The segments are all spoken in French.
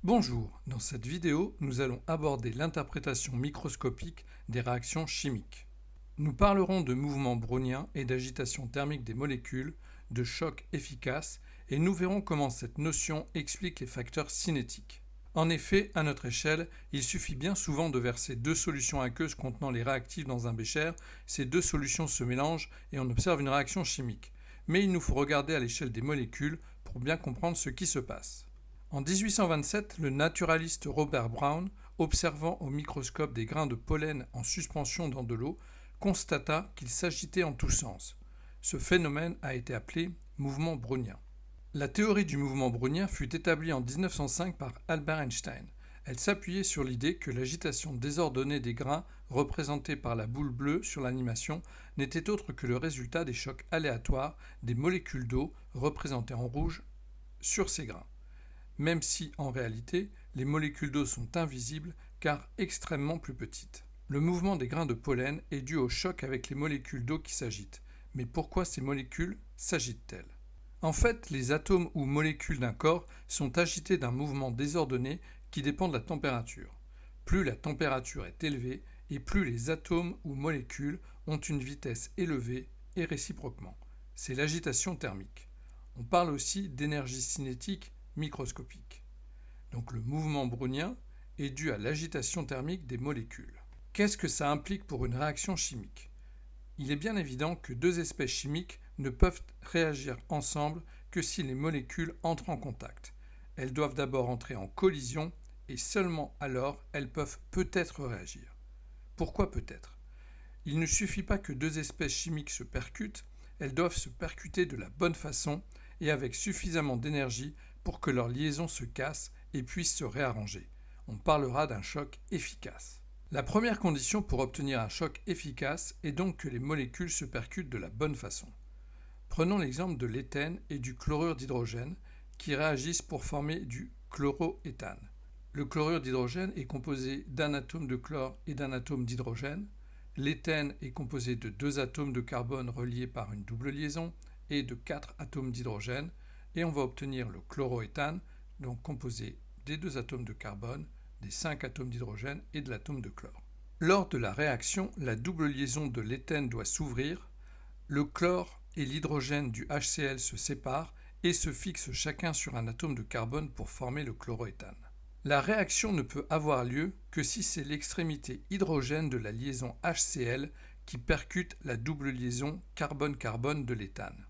Bonjour, dans cette vidéo, nous allons aborder l'interprétation microscopique des réactions chimiques. Nous parlerons de mouvements browniens et d'agitation thermique des molécules, de chocs efficaces, et nous verrons comment cette notion explique les facteurs cinétiques. En effet, à notre échelle, il suffit bien souvent de verser deux solutions aqueuses contenant les réactifs dans un bécher, ces deux solutions se mélangent et on observe une réaction chimique. Mais il nous faut regarder à l'échelle des molécules pour bien comprendre ce qui se passe. En 1827, le naturaliste Robert Brown, observant au microscope des grains de pollen en suspension dans de l'eau, constata qu'ils s'agitaient en tous sens. Ce phénomène a été appelé mouvement brownien. La théorie du mouvement brownien fut établie en 1905 par Albert Einstein. Elle s'appuyait sur l'idée que l'agitation désordonnée des grains, représentée par la boule bleue sur l'animation, n'était autre que le résultat des chocs aléatoires des molécules d'eau représentées en rouge sur ces grains. Même si, en réalité, les molécules d'eau sont invisibles car extrêmement plus petites. Le mouvement des grains de pollen est dû au choc avec les molécules d'eau qui s'agitent. Mais pourquoi ces molécules s'agitent-elles ? En fait, les atomes ou molécules d'un corps sont agités d'un mouvement désordonné qui dépend de la température. Plus la température est élevée et plus les atomes ou molécules ont une vitesse élevée et réciproquement. C'est l'agitation thermique. On parle aussi d'énergie cinétique microscopique. Donc le mouvement brownien est dû à l'agitation thermique des molécules. Qu'est-ce que ça implique pour une réaction chimique ? Il est bien évident que deux espèces chimiques ne peuvent réagir ensemble que si les molécules entrent en contact. Elles doivent d'abord entrer en collision et seulement alors elles peuvent peut-être réagir. Pourquoi peut-être ? Il ne suffit pas que deux espèces chimiques se percutent, elles doivent se percuter de la bonne façon et avec suffisamment d'énergie pour que leur liaison se casse et puisse se réarranger. On parlera d'un choc efficace. La première condition pour obtenir un choc efficace est donc que les molécules se percutent de la bonne façon. Prenons l'exemple de l'éthène et du chlorure d'hydrogène qui réagissent pour former du chloroéthane. Le chlorure d'hydrogène est composé d'un atome de chlore et d'un atome d'hydrogène. L'éthène est composé de deux atomes de carbone reliés par une double liaison et de 4 atomes d'hydrogène. Et on va obtenir le chloroéthane, donc composé des deux atomes de carbone, des 5 atomes d'hydrogène et de l'atome de chlore. Lors de la réaction, la double liaison de l'éthène doit s'ouvrir, le chlore et l'hydrogène du HCl se séparent et se fixent chacun sur un atome de carbone pour former le chloroéthane. La réaction ne peut avoir lieu que si c'est l'extrémité hydrogène de la liaison HCl qui percute la double liaison carbone-carbone de l'éthane.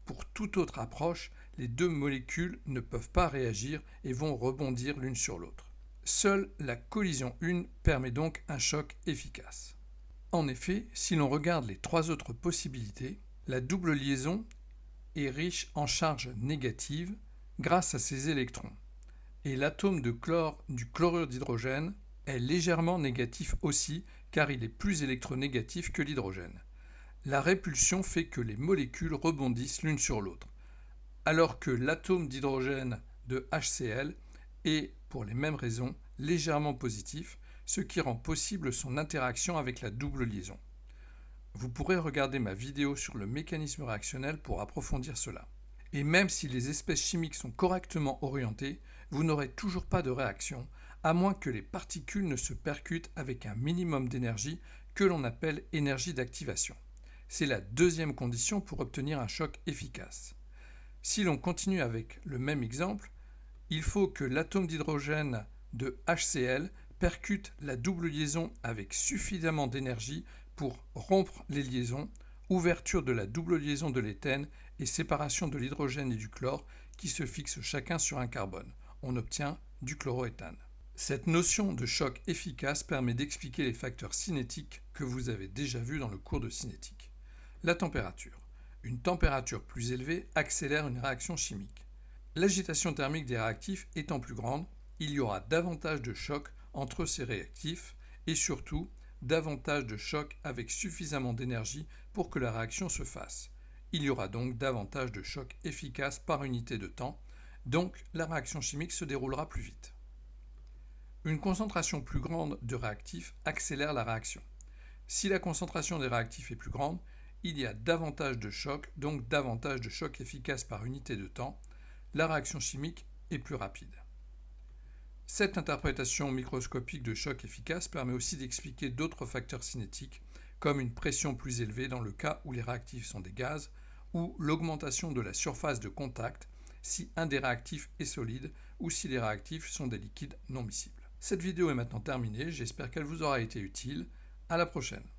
Pour toute autre approche, les deux molécules ne peuvent pas réagir et vont rebondir l'une sur l'autre. Seule la collision 1 permet donc un choc efficace. En effet, si l'on regarde les trois autres possibilités, la double liaison est riche en charge négative grâce à ses électrons. Et l'atome de chlore du chlorure d'hydrogène est légèrement négatif aussi car il est plus électronégatif que l'hydrogène. La répulsion fait que les molécules rebondissent l'une sur l'autre, alors que l'atome d'hydrogène de HCl est, pour les mêmes raisons, légèrement positif, ce qui rend possible son interaction avec la double liaison. Vous pourrez regarder ma vidéo sur le mécanisme réactionnel pour approfondir cela. Et même si les espèces chimiques sont correctement orientées, vous n'aurez toujours pas de réaction, à moins que les particules ne se percutent avec un minimum d'énergie que l'on appelle énergie d'activation. C'est la deuxième condition pour obtenir un choc efficace. Si l'on continue avec le même exemple, il faut que l'atome d'hydrogène de HCl percute la double liaison avec suffisamment d'énergie pour rompre les liaisons, ouverture de la double liaison de l'éthène et séparation de l'hydrogène et du chlore qui se fixent chacun sur un carbone. On obtient du chloroéthane. Cette notion de choc efficace permet d'expliquer les facteurs cinétiques que vous avez déjà vus dans le cours de cinétique. La température. Une température plus élevée accélère une réaction chimique. L'agitation thermique des réactifs étant plus grande, il y aura davantage de chocs entre ces réactifs et surtout davantage de chocs avec suffisamment d'énergie pour que la réaction se fasse. Il y aura donc davantage de chocs efficaces par unité de temps, donc la réaction chimique se déroulera plus vite. Une concentration plus grande de réactifs accélère la réaction. Si la concentration des réactifs est plus grande, il y a davantage de chocs, donc davantage de chocs efficaces par unité de temps. La réaction chimique est plus rapide. Cette interprétation microscopique de choc efficace permet aussi d'expliquer d'autres facteurs cinétiques, comme une pression plus élevée dans le cas où les réactifs sont des gaz, ou l'augmentation de la surface de contact si un des réactifs est solide ou si les réactifs sont des liquides non miscibles. Cette vidéo est maintenant terminée, j'espère qu'elle vous aura été utile. À la prochaine.